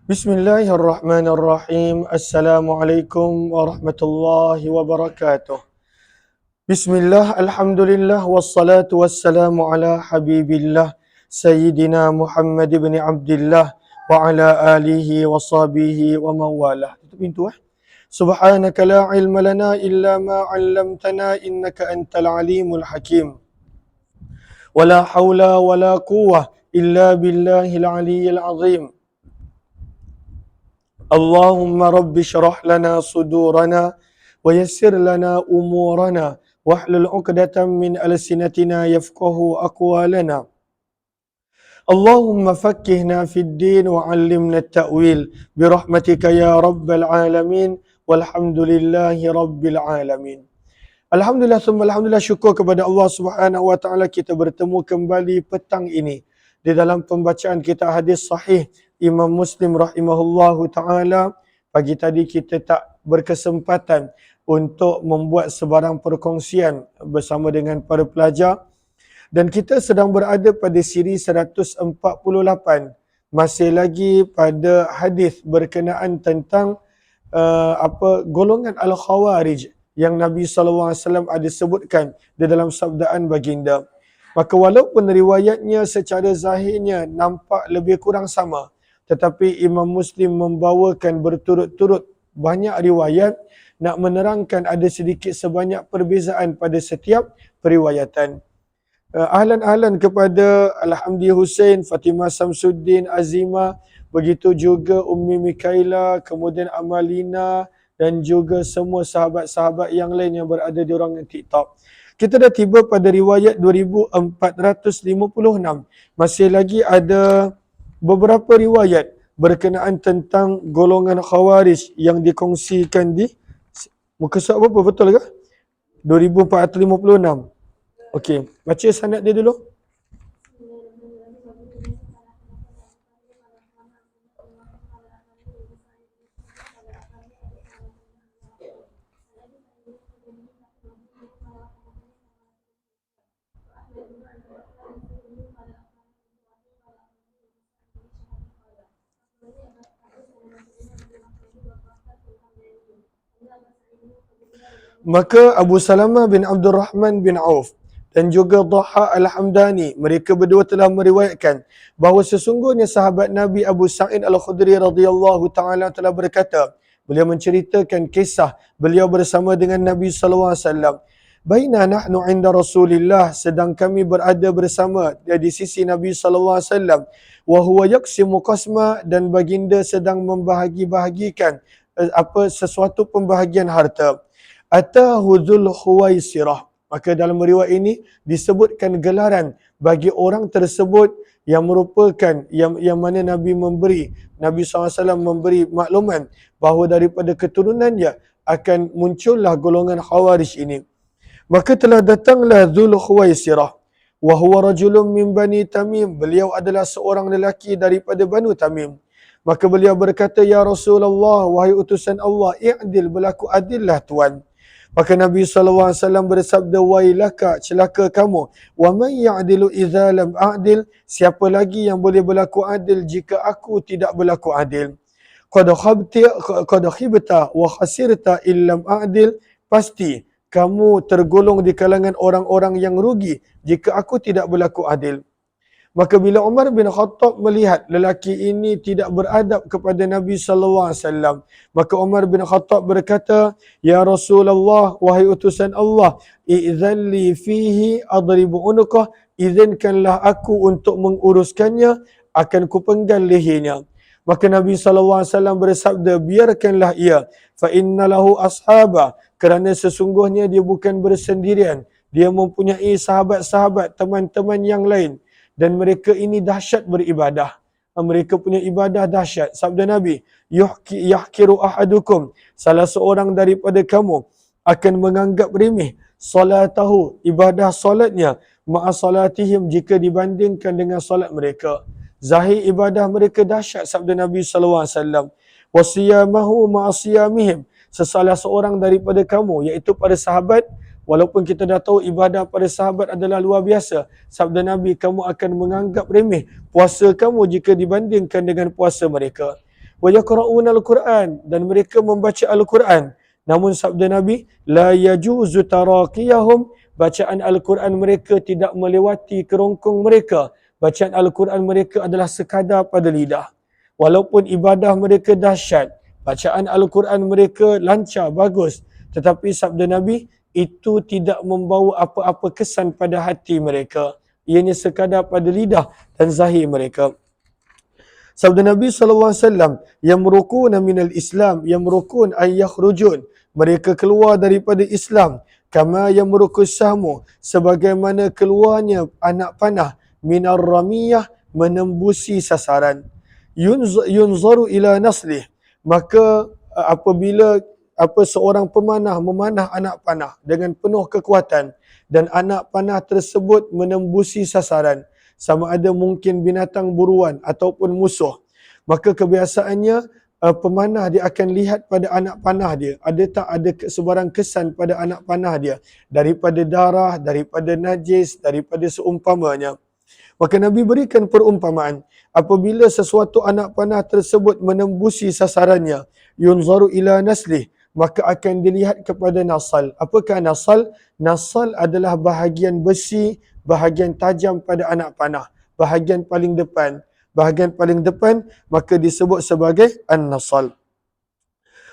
Bismillahirrahmanirrahim. Assalamualaikum warahmatullahi wabarakatuh. Bismillah, alhamdulillah, wassalatu wassalamu ala habibillah, Sayyidina Muhammad ibn Abdillah, wa ala alihi wa sahbihi wa mawalah. Itu pintu Subhanaka la ilma lana illa ma 'allamtana innaka antal alimul hakim. Wa la hawla wa la quwwah illa billahil aliyyil azim. Allahumma rabbi syrah lana sudurana wa yassir lana umurana wahlul 'uqdatam min alsinatina yafqahu aqwalana. Allahumma faqqihna fid din wa 'allimna at-ta'wil bi rahmatika ya rabbal alamin walhamdulillahi rabbil alamin. Alhamdulillah summa alhamdulillah, syukur kepada Allah Subhanahu wa taala kita bertemu kembali petang ini di dalam pembacaan kita hadis sahih Imam Muslim rahimahullahu taala. Pagi tadi kita tak berkesempatan untuk membuat sebarang perkongsian bersama dengan para pelajar dan kita sedang berada pada siri 148, masih lagi pada hadis berkenaan tentang golongan al-khawarij yang Nabi SAW ada sebutkan di dalam sabdaan baginda. Maka walaupun riwayatnya secara zahirnya nampak lebih kurang sama, tetapi Imam Muslim membawakan berturut-turut banyak riwayat nak menerangkan ada sedikit sebanyak perbezaan pada setiap periwayatan. Ahlan-ahlan kepada Alhamdi Hussein, Fatimah Samsuddin, Azimah, begitu juga Ummi Mikaila, kemudian Amalina dan juga semua sahabat-sahabat yang lain yang berada di ruangan TikTok. Kita dah tiba pada riwayat 2456. Masih lagi ada beberapa riwayat berkenaan tentang golongan khawarij yang dikongsikan di muka surat berapa, betul ke? 2456. Okey, baca sanad dia dulu. Maka Abu Salamah bin Abdul Rahman bin Auf dan juga Dhaha Al-Hamdani, mereka berdua telah meriwayatkan bahawa sesungguhnya sahabat Nabi Abu Sa'id Al-Khudri radhiyallahu taala telah berkata, beliau menceritakan kisah beliau bersama dengan Nabi sallallahu alaihi wasallam. Baina nahnu 'inda Rasulillah, sedang kami berada bersama di sisi Nabi sallallahu alaihi wasallam, wa huwa yaqsimu qasma, dan baginda sedang membahagi-bahagikan sesuatu pembahagian harta. Atahu Dzul Khuwaisirah. Maka dalam riwayat ini disebutkan gelaran bagi orang tersebut yang merupakan yang mana Nabi SAW memberi makluman bahawa daripada keturunannya akan muncullah golongan khawarij ini. Maka telah datanglah Dzul Khuwaisirah, wa huwa rajulun min Bani Tamim. Beliau adalah seorang lelaki daripada Banu Tamim. Maka beliau berkata, ya Rasulullah, wahai utusan Allah, i'dil, berlaku adillah Tuan. Maka Nabi SAW bersabda, wailaka, celaka kamu. Wa man ya'dilu idza lam a'dil, siapa lagi yang boleh berlaku adil jika aku tidak berlaku adil. Qad khibta wa khasirta illam a'dil, pasti kamu tergolong di kalangan orang-orang yang rugi jika aku tidak berlaku adil. Maka bila Umar bin Khattab melihat lelaki ini tidak beradab kepada Nabi sallallahu alaihi wasallam, maka Umar bin Khattab berkata, ya Rasulullah, wahai utusan Allah, idzalli fihi adribu unuqah, izinkanlah aku untuk menguruskannya, akan kupenggal lehernya. Maka Nabi sallallahu alaihi wasallam bersabda, biarkanlah ia, fa innalahu ashaba, kerana sesungguhnya dia bukan bersendirian, dia mempunyai sahabat-sahabat, teman-teman yang lain. Dan mereka ini dahsyat beribadah. Mereka punya ibadah dahsyat. Sabda Nabi, yahkiru ahadukum, salah seorang daripada kamu akan menganggap remeh salatahu, ibadah solatnya, ma'a salatihim, jika dibandingkan dengan solat mereka. Zahir ibadah mereka dahsyat, sabda Nabi sallallahu alaihi wasallam. Wasiyamahu ma'a siyamihim, sesalah seorang daripada kamu, iaitu para sahabat, walaupun kita dah tahu ibadah pada sahabat adalah luar biasa, sabda Nabi, kamu akan menganggap remeh puasa kamu jika dibandingkan dengan puasa mereka. wa yaqra'una al-Quran, dan mereka membaca Al-Quran. Namun sabda Nabi, la yajuzu taraqiyahum, bacaan Al-Quran mereka tidak melewati kerongkong mereka. Bacaan Al-Quran mereka adalah sekadar pada lidah. Walaupun ibadah mereka dahsyat, bacaan Al-Quran mereka lancar, bagus, tetapi sabda Nabi, itu tidak membawa apa-apa kesan pada hati mereka. Ianya sekadar pada lidah dan zahir mereka. Sabda Nabi SAW, yamrukuna minal Islam, yamrukun ay yakhrujun. Mereka keluar daripada Islam. Kama yamrukus sahmu, sebagaimana keluarnya anak panah minar ramiyah, menembusi sasaran. Yunzaru ila naslih, maka apabila seorang pemanah memanah anak panah dengan penuh kekuatan dan anak panah tersebut menembusi sasaran, sama ada mungkin binatang buruan ataupun musuh, maka kebiasaannya pemanah dia akan lihat pada anak panah dia, ada tak ada sebarang kesan pada anak panah dia daripada darah, daripada najis, daripada seumpamanya. Maka Nabi berikan perumpamaan, apabila sesuatu anak panah tersebut menembusi sasarannya, yunzaru ila naslih, maka akan dilihat kepada nasal. Apakah nasal? Nasal adalah bahagian besi, bahagian tajam pada anak panah, bahagian paling depan. Bahagian paling depan maka disebut sebagai an-nasal.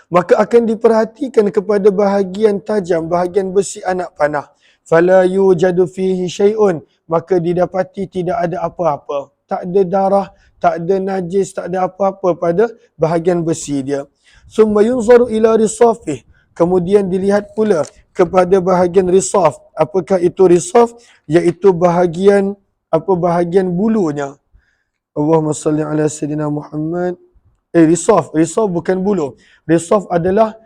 Maka akan diperhatikan kepada bahagian tajam, bahagian besi anak panah. Fala yujadu fihi syai'un, maka didapati tidak ada apa-apa. Tak ada darah, tak ada najis, tak ada apa-apa pada bahagian besi dia. Summa yunzaru ila risafih, kemudian dilihat pula kepada bahagian risaf. Apakah itu risaf? Iaitu bahagian bahagian bulunya. Allahumma salli ala Sayyidina Muhammad. Risaf bukan bulu. Risaf adalah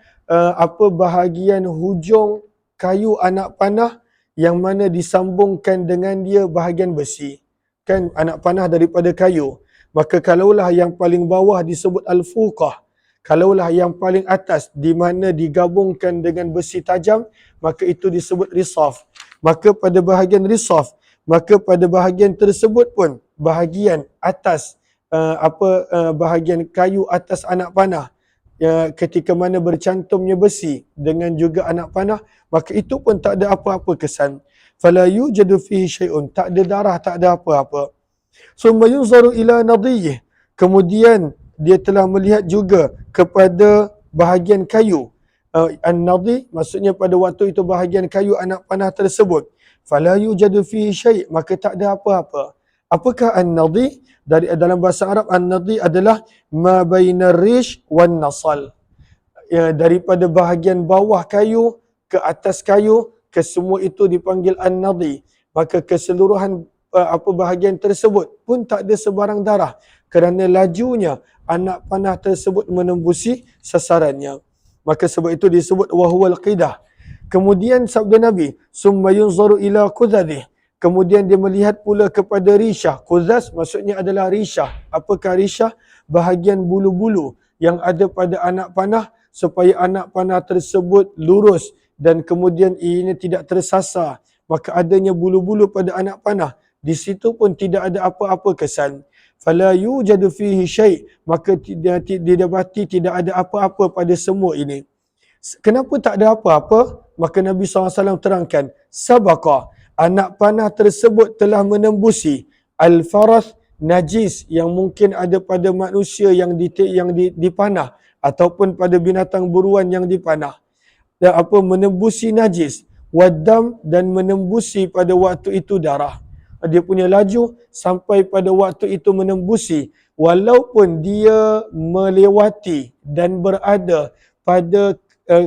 bahagian hujung kayu anak panah yang mana disambungkan dengan dia bahagian besi. Kan anak panah daripada kayu. Maka kalaulah yang paling bawah disebut al-fuqah, kalaulah yang paling atas di mana digabungkan dengan besi tajam, maka itu disebut risaf. Maka pada bahagian risaf, maka pada bahagian tersebut pun bahagian atas bahagian kayu atas anak panah, ketika mana bercantumnya besi dengan juga anak panah, maka itu pun tak ada apa-apa kesan. Fala yujadu fihi syai'un, tak ada darah, tak ada apa-apa. Summa yunzaru ila nadiyih, kemudian dia telah melihat juga kepada bahagian kayu. An-nadi maksudnya pada waktu itu bahagian kayu anak panah tersebut. Fala yujadu fihi syai', maka tak ada apa-apa. Apakah an-nadi? Dari dalam bahasa Arab, an-nadi adalah ma bainar rish wan nasal. Daripada bahagian bawah kayu ke atas kayu, ke semua itu dipanggil an-nadi. Maka keseluruhan bahagian tersebut pun tak ada sebarang darah kerana lajunya anak panah tersebut menembusi sasarannya. Maka sebab itu disebut wahwal qidah. Kemudian sabda Nabi, summa yunzaru ila qudadih, kemudian dia melihat pula kepada rishah. Quzaz maksudnya adalah rishah. Apakah rishah? Bahagian bulu-bulu yang ada pada anak panah supaya anak panah tersebut lurus dan kemudian ianya tidak tersasar. Maka adanya bulu-bulu pada anak panah, di situ pun tidak ada apa-apa kesan. Fala yujadu fihi syai', maka didapati tidak ada apa-apa pada semua ini. Kenapa tak ada apa-apa? Maka Nabi SAW terangkan, sabaqa, anak panah tersebut telah menembusi al-farath, najis yang mungkin ada pada manusia yang dipanah ataupun pada binatang buruan yang dipanah. Dan menembusi najis, wadam, dan menembusi pada waktu itu darah. Dia punya laju sampai pada waktu itu menembusi, walaupun dia melewati dan berada pada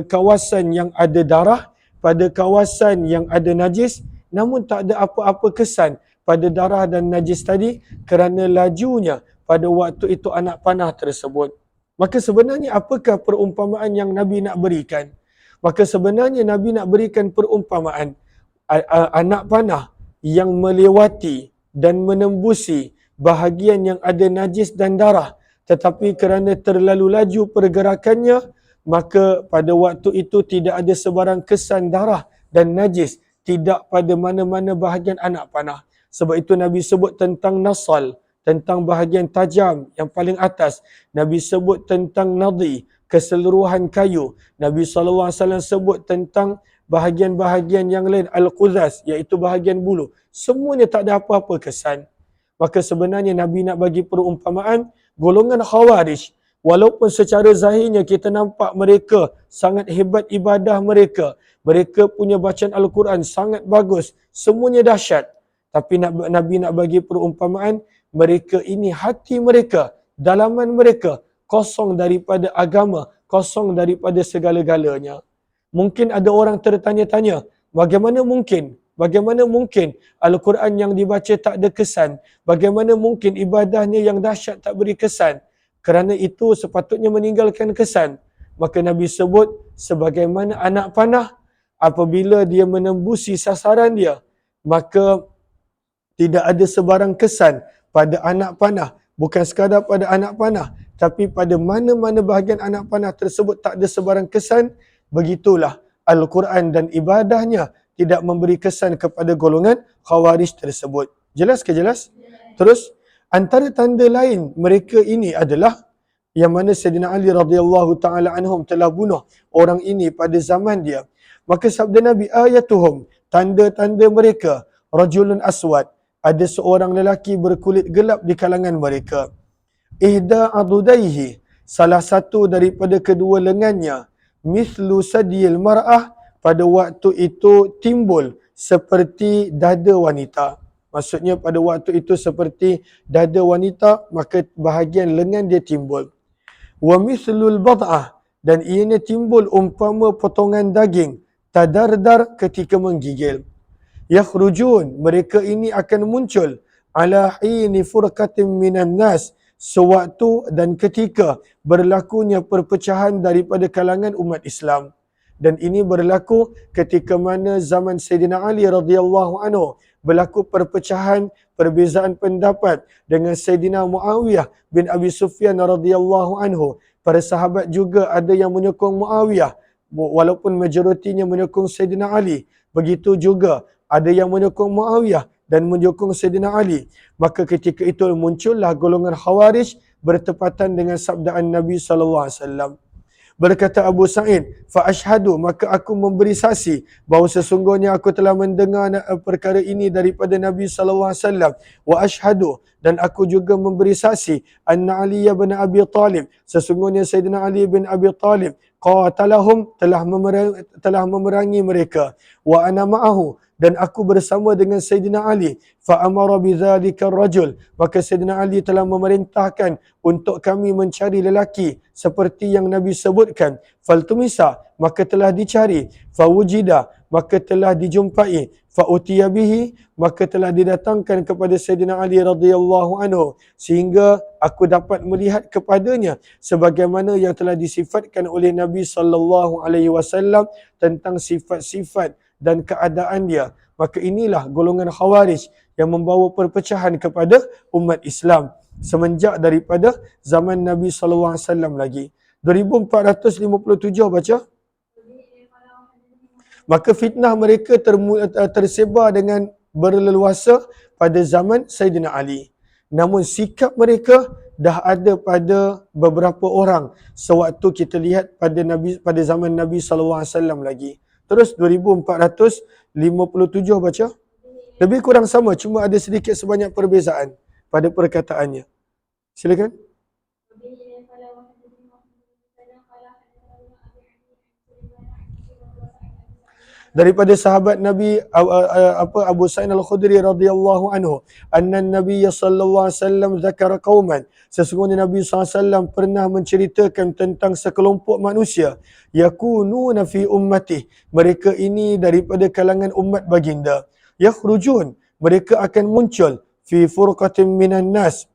kawasan yang ada darah, pada kawasan yang ada najis, namun tak ada apa-apa kesan pada darah dan najis tadi kerana lajunya pada waktu itu anak panah tersebut. Maka sebenarnya apakah perumpamaan yang Nabi nak berikan? Maka sebenarnya Nabi nak berikan perumpamaan anak panah yang melewati dan menembusi bahagian yang ada najis dan darah, tetapi kerana terlalu laju pergerakannya, maka pada waktu itu tidak ada sebarang kesan darah dan najis, tidak pada mana-mana bahagian anak panah. Sebab itu Nabi sebut tentang nasal, tentang bahagian tajam yang paling atas. Nabi sebut tentang nadi, keseluruhan kayu. Nabi SAW sebut tentang bahagian-bahagian yang lain, al-quzas, iaitu bahagian bulu. Semuanya tak ada apa-apa kesan. Maka sebenarnya Nabi nak bagi perumpamaan golongan Khawarij. Walaupun secara zahirnya kita nampak mereka sangat hebat ibadah mereka. Mereka punya bacaan Al-Quran sangat bagus. Semuanya dahsyat. Tapi Nabi nak bagi perumpamaan, mereka ini hati mereka, dalaman mereka kosong daripada agama, kosong daripada segala-galanya. Mungkin ada orang tertanya-tanya, bagaimana mungkin? Bagaimana mungkin Al-Quran yang dibaca tak ada kesan? Bagaimana mungkin ibadahnya yang dahsyat tak beri kesan? Kerana itu sepatutnya meninggalkan kesan. Maka Nabi sebut sebagaimana anak panah, apabila dia menembusi sasaran dia, maka tidak ada sebarang kesan pada anak panah. Bukan sekadar pada anak panah, tapi pada mana-mana bahagian anak panah tersebut tak ada sebarang kesan. Begitulah Al-Quran dan ibadahnya tidak memberi kesan kepada golongan Khawarij tersebut. Jelas ke jelas? Terus, antara tanda lain mereka ini adalah yang mana Sayyidina Ali radhiyallahu ta'ala anhum telah bunuh orang ini pada zaman dia. Maka sabda Nabi, ayatuhum, tanda-tanda mereka, rajulun aswad, ada seorang lelaki berkulit gelap di kalangan mereka. Ihda adudaihi, salah satu daripada kedua lengannya, mithlu sadiyil mar'ah, pada waktu itu timbul seperti dada wanita. Maksudnya pada waktu itu seperti dada wanita, maka bahagian lengan dia timbul. Wa mithlul bad'ah, dan ianya timbul umpama potongan daging, tadardar ketika menggigil. Yakhrujun, mereka ini akan muncul ala hini furqatin minan nas, sewaktu dan ketika berlakunya perpecahan daripada kalangan umat Islam. Dan ini berlaku ketika mana zaman Sayyidina Ali radhiyallahu anhu berlaku perpecahan, perbezaan pendapat dengan Sayyidina Muawiyah bin Abi Sufyan radhiyallahu anhu. Para sahabat juga ada yang menyokong Muawiyah, walaupun majoritinya menyokong Sayyidina Ali. Begitu juga ada yang menyokong Muawiyah dan menyokong Sayyidina Ali. Maka ketika itu muncullah golongan Khawarij bertepatan dengan sabdaan Nabi SAW. Berkata Abu Sa'id, fa ashhadu, maka aku memberi saksi bahawa sesungguhnya aku telah mendengar perkara ini daripada Nabi SAW. Wa ashhadu, dan aku juga memberi saksi anna Ali bin Abi Talib, sesungguhnya Sayyidina Ali bin Abi Talib qatalahum, telah memerangi mereka. Wa ana ma'ahu, dan aku bersama dengan Sayyidina Ali. Fa amara bidzalika ar-rajul, maka Sayyidina Ali telah memerintahkan untuk kami mencari lelaki seperti yang Nabi sebutkan. Faltumisa, maka telah dicari. Fawujida, maka telah dijumpai. Fautiya bihi, maka telah didatangkan kepada Sayyidina Ali radhiyallahu anhu, sehingga aku dapat melihat kepadanya sebagaimana yang telah disifatkan oleh Nabi sallallahu alaihi wasallam tentang sifat-sifat dan keadaan dia. Maka inilah golongan Khawarij yang membawa perpecahan kepada umat Islam semenjak daripada zaman Nabi SAW lagi. 2457 baca. Maka fitnah mereka tersebar dengan berleluasa pada zaman Sayyidina Ali. Namun sikap mereka dah ada pada beberapa orang sewaktu kita lihat pada zaman Nabi SAW lagi. Terus 2457 baca. Lebih kurang sama, cuma ada sedikit sebanyak perbezaan pada perkataannya. Silakan. Daripada sahabat Nabi Abu Sa'id Al-Khudri radhiyallahu anhu, anna Nabi sallallahu alaihi wasallam zakara qauman, sesungguhnya Nabi SAW pernah menceritakan tentang sekelompok manusia, yakununa fi ummati, mereka ini daripada kalangan umat baginda, yakhrujun, mereka akan muncul fi furqatin minan nas,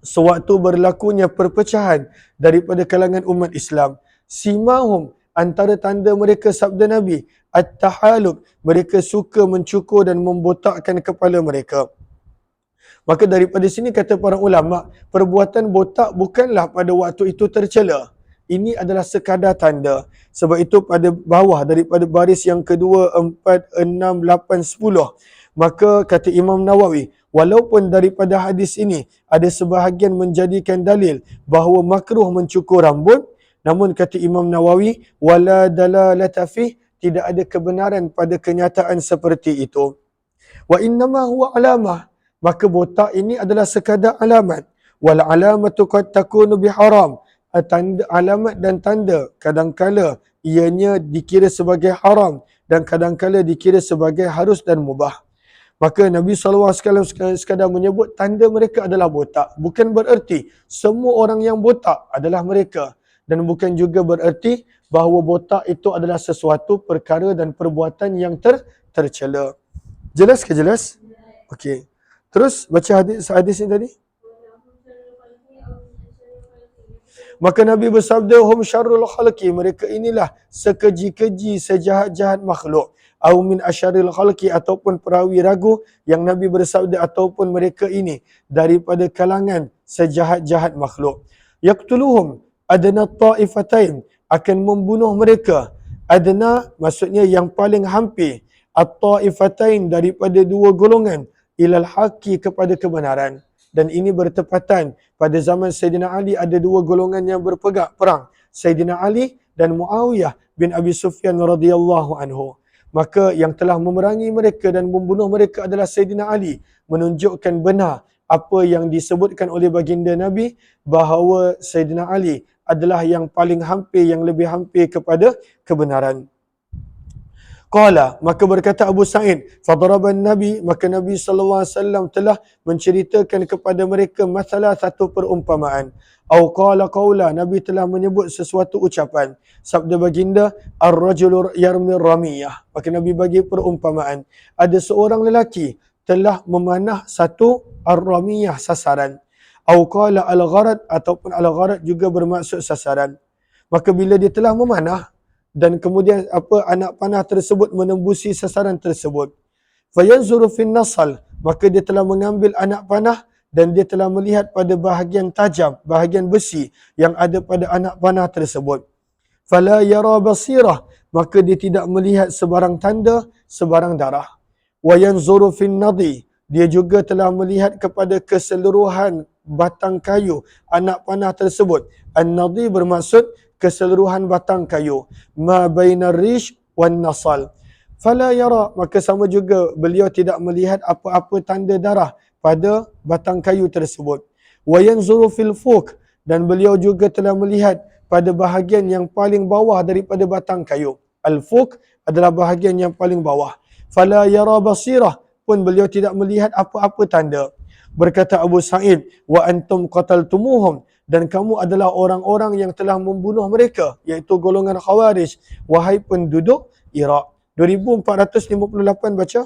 sewaktu berlakunya perpecahan daripada kalangan umat Islam. Simahum, antara tanda mereka sabda Nabi, at-tahalub, mereka suka mencukur dan membotakkan kepala mereka. Maka daripada sini kata para ulama, perbuatan botak bukanlah pada waktu itu tercela. Ini adalah sekadar tanda. Sebab itu pada bawah daripada baris yang kedua, 4, 6, 8, 10, Maka kata Imam Nawawi, walaupun daripada hadis ini ada sebahagian menjadikan dalil bahawa makruh mencukur rambut, namun kata Imam Nawawi, wala dalalata fih, tidak ada kebenaran pada kenyataan seperti itu. Wa innama huwa alamah, maka botak ini adalah sekadar alamat. Wal alamatu qad takunu biharam, tanda, alamat dan tanda kadangkala ianya dikira sebagai haram dan kadangkala dikira sebagai harus dan mubah. Maka Nabi SAW sekadar menyebut tanda mereka adalah botak. Bukan bererti semua orang yang botak adalah mereka. Dan bukan juga bererti bahawa botak itu adalah sesuatu perkara dan perbuatan yang tercela. Jelas ke jelas? Okey. Terus baca hadis ini tadi. Maka Nabi bersabda, hum syarrul khalqi, mereka inilah sekeji-keji sejahat-jahat makhluk. Au min asyarril khalqi, ataupun perawi ragu yang Nabi bersabda ataupun mereka ini daripada kalangan sejahat-jahat makhluk. Yaqtuluhum adna ta'ifatain, akan membunuh mereka. Adna maksudnya yang paling hampir, at-ta'ifatain daripada dua golongan, ilal haqi kepada kebenaran. Dan ini bertepatan pada zaman Sayyidina Ali ada dua golongan yang berpegang perang, Sayyidina Ali dan Muawiyah bin Abi Sufyan radhiyallahu anhu. Maka yang telah memerangi mereka dan membunuh mereka adalah Sayyidina Ali, menunjukkan benar apa yang disebutkan oleh baginda Nabi bahawa Sayyidina Ali adalah yang paling hampir, yang lebih hampir kepada kebenaran. Qala, maka berkata Abu Sa'id, fadaraban Nabi, maka Nabi SAW telah menceritakan kepada mereka masalah satu perumpamaan. Au qala qawla, Nabi telah menyebut sesuatu ucapan. Sabda baginda, ar-rajulu yarmi ramiyah. Maka Nabi bagi perumpamaan. Ada seorang lelaki telah memanah satu ar-ramiyah, sasaran. Au qala al-gharad, ataupun al-gharad juga bermaksud sasaran. Maka bila dia telah memanah, dan kemudian anak panah tersebut menembusi sasaran tersebut, fayanzuru fin nasal, maka dia telah mengambil anak panah dan dia telah melihat pada bahagian tajam, bahagian besi yang ada pada anak panah tersebut. Fala yara basirah, maka dia tidak melihat sebarang tanda, sebarang darah. Wa yanzuru fin nadi, dia juga telah melihat kepada keseluruhan batang kayu anak panah tersebut. An-nadi bermaksud keseluruhan batang kayu. Ma bainar rish wan nasal. Fala yara, maka sama juga beliau tidak melihat apa-apa tanda darah pada batang kayu tersebut. Wa yanzuru fil fuq, dan beliau juga telah melihat pada bahagian yang paling bawah daripada batang kayu. Al-fuq adalah bahagian yang paling bawah. Fala yara basirah, pun beliau tidak melihat apa-apa tanda. Berkata Abu Sa'id, wa antum qataltumuhum, dan kamu adalah orang-orang yang telah membunuh mereka, iaitu golongan Khawarij, wahai penduduk Iraq. 2458 baca.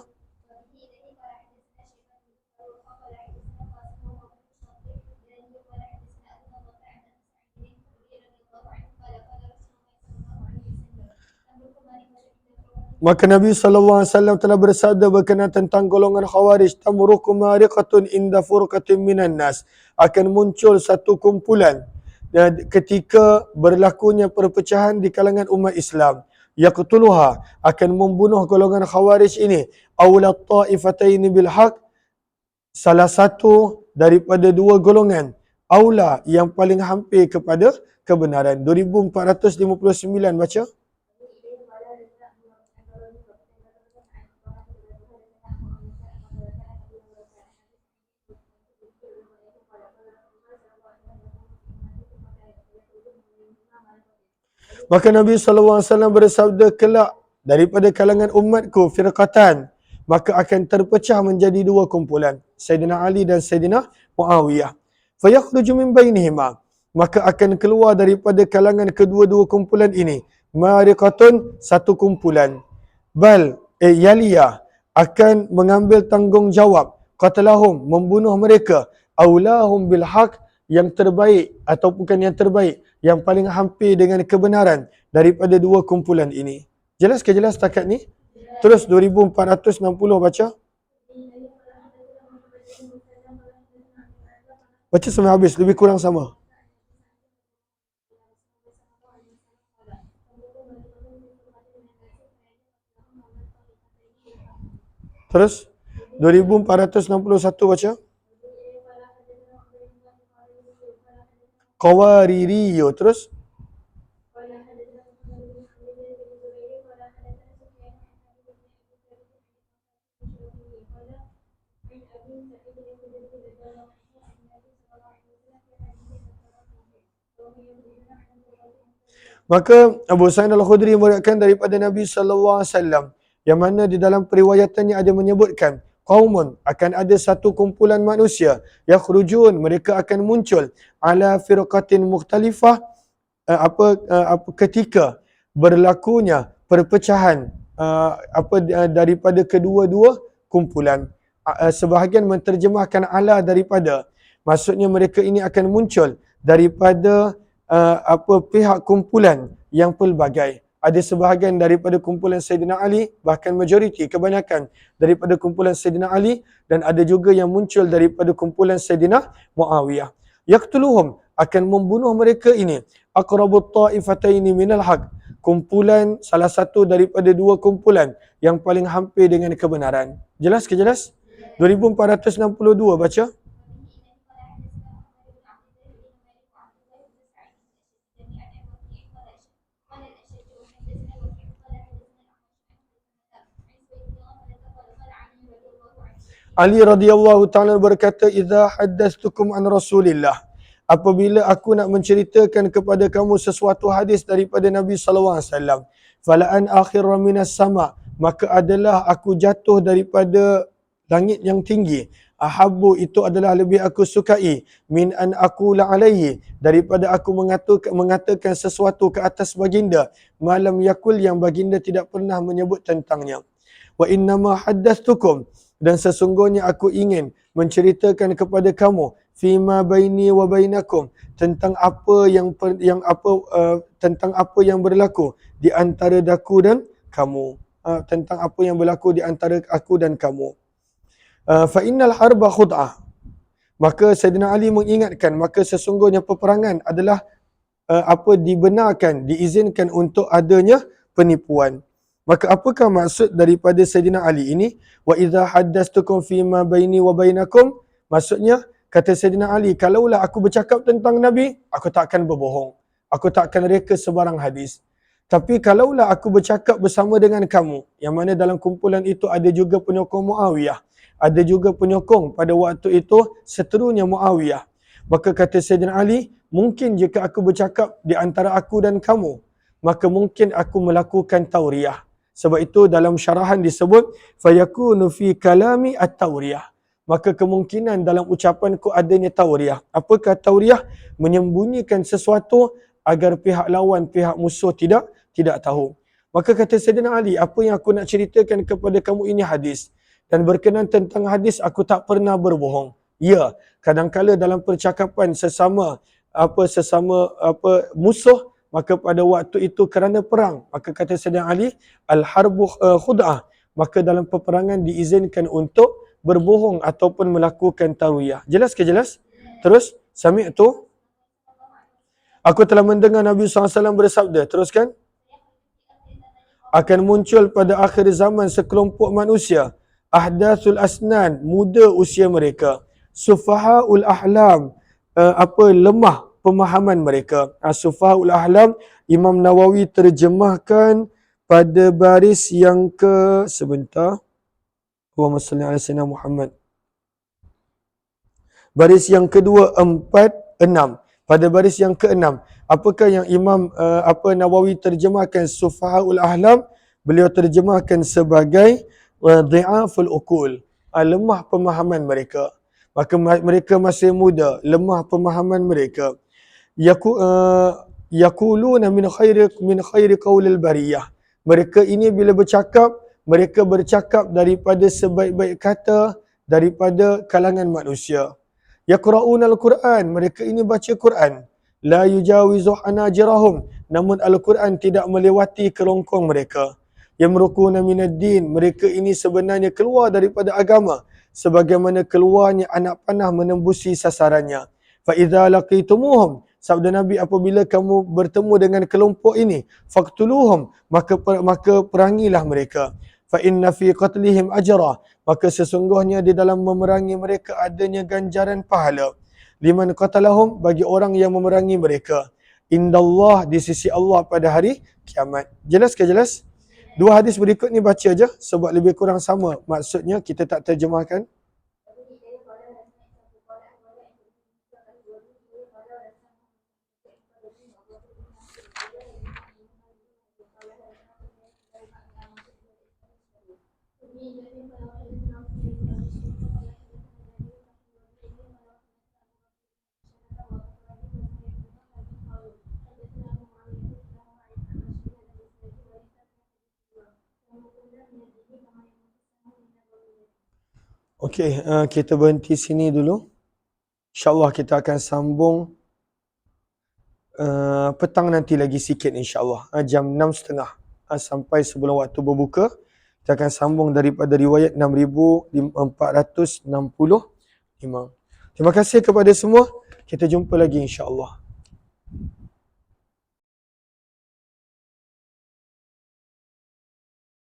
Maka Nabi SAW telah bersabda berkenaan tentang golongan Khawarij, tamruku mariqatun inda furqatin minan nas, akan muncul satu kumpulan ketika berlakunya perpecahan di kalangan umat Islam. Yaqtuluha, akan membunuh golongan Khawarij ini, awla ta'ifataini bil haq, salah satu daripada dua golongan, aula yang paling hampir kepada kebenaran. 2459 baca. Maka Nabi SAW bersabda, kelak daripada kalangan umatku firqatan, maka akan terpecah menjadi dua kumpulan, Sayyidina Ali dan Sayyidina Muawiyah. Fayakhruju min bainihima, maka akan keluar daripada kalangan kedua-dua kumpulan ini mariqatun, satu kumpulan, bal yaliyah, akan mengambil tanggungjawab, qatalahum, membunuh mereka, aulahum bil haq, yang terbaik atau bukan yang terbaik, yang paling hampir dengan kebenaran daripada dua kumpulan ini. Jelas ke jelas setakat ni? Terus 2460 baca. Baca sampai habis, lebih kurang sama. Terus 2461 baca. Qawaririyo. Terus? Maka Abu Sa'id Al-Khudri meriwayatkan daripada Nabi sallallahu alaihi wasallam yang mana di dalam periwayatannya ada menyebutkan qaumun akan ada satu kumpulan manusia yakhrujun, mereka akan muncul ala firqatin mukhtalifah, ketika berlakunya perpecahan daripada kedua-dua kumpulan. Sebahagian menterjemahkan ala daripada, maksudnya mereka ini akan muncul daripada pihak kumpulan yang pelbagai. Ada sebahagian daripada kumpulan Sayyidina Ali, bahkan majoriti, kebanyakan daripada kumpulan Sayyidina Ali, dan ada juga yang muncul daripada kumpulan Sayyidina Muawiyah. Yaqtuluhum, akan membunuh mereka ini aqrabut ta'ifataini minal haq, kumpulan salah satu daripada dua kumpulan yang paling hampir dengan kebenaran. Jelas ke jelas? 2462 baca. Ali radhiyallahu ta'ala berkata, "Idza haddathtukum an Rasulillah." Apabila aku nak menceritakan kepada kamu sesuatu hadis daripada Nabi sallallahu alaihi wasallam, "Fala an akhirra minas sama." Maka adalah aku jatuh daripada langit yang tinggi. Ahabbu, itu adalah lebih aku sukai, min an aqula alaihi, daripada aku mengatakan sesuatu ke atas baginda, malam yakul, yang baginda tidak pernah menyebut tentangnya. Wa innama haddathtukum, dan sesungguhnya aku ingin menceritakan kepada kamu, fima baini wa bainakum, tentang apa yang berlaku di antara aku dan kamu, tentang apa yang berlaku di antara aku dan kamu. Fa innal harba khud'ah, maka Sayyidina Ali mengingatkan, maka sesungguhnya peperangan adalah dibenarkan, diizinkan untuk adanya penipuan. Maka apakah maksud daripada Sayyidina Ali ini? Wa idza haddathtukum fima baini wa bainakum, maksudnya kata Sayyidina Ali, kalaulah aku bercakap tentang Nabi, aku takkan berbohong, aku takkan reka sebarang hadis. Tapi kalaulah aku bercakap bersama dengan kamu, yang mana dalam kumpulan itu ada juga penyokong Muawiyah, ada juga penyokong pada waktu itu seterunya Muawiyah, maka kata Sayyidina Ali, mungkin jika aku bercakap di antara aku dan kamu, maka mungkin aku melakukan tauriyah. Sebab itu dalam syarahan disebut fayakunu fi kalami at-tauriyah, maka kemungkinan dalam ucapanku adanya tauriyah. Apakah tauriyah? Menyembunyikan sesuatu agar pihak lawan, pihak musuh tidak tahu. Maka kata Sayyidina Ali, apa yang aku nak ceritakan kepada kamu ini hadis, dan berkenan tentang hadis aku tak pernah berbohong. Ya, kadangkala dalam percakapan sesama musuh, maka pada waktu itu kerana perang, maka kata Sayyidina Ali, al-harbu khud'ah, maka dalam peperangan diizinkan untuk berbohong ataupun melakukan tauriyah. Jelas ke jelas? Terus, sami'tu, aku telah mendengar Nabi SAW bersabda, teruskan, akan muncul pada akhir zaman sekelompok manusia, ahdathul asnan, muda usia mereka, sufahaul ahlam, lemah pemahaman mereka. Sufahaul ahlam, Imam Nawawi terjemahkan pada baris yang Allahumma salli ala sayyidina Muhammad, baris yang kedua, 4, 6. Pada baris yang ke-6, apakah yang Imam Nawawi terjemahkan sufahaul ahlam? Beliau terjemahkan sebagai dhi'aful uqul, lemah pemahaman mereka. Maka mereka masih muda, lemah pemahaman mereka. Yaquluna min khairi qaulil bariyah. Mereka ini bila bercakap, mereka bercakap daripada sebaik-baik kata daripada kalangan manusia. Yaqra'una al-Quran, mereka ini baca Quran. La yujawizu hanajirahum, namun Al-Quran tidak melewati kerongkong mereka. Yamruquna minad din, mereka ini sebenarnya keluar daripada agama sebagaimana keluarnya anak panah menembusi sasarannya. Fa idza laqitumuhum, sabda Nabi, apabila kamu bertemu dengan kelompok ini, faqtuluhum, maka perangilah mereka. fa inna fi qatlihim ajra, maka sesungguhnya di dalam memerangi mereka adanya ganjaran pahala. Liman qatalahum, bagi orang yang memerangi mereka. Indallah, di sisi Allah pada hari kiamat. Jelas ke jelas? Dua hadis berikut ni baca aja sebab lebih kurang sama maksudnya, kita tak terjemahkan. Okey, kita berhenti sini dulu. InsyaAllah kita akan sambung petang nanti lagi sikit insyaAllah. Jam 6.30 sampai sebelum waktu berbuka. Kita akan sambung daripada riwayat 6465. Terima kasih kepada semua. Kita jumpa lagi insyaAllah.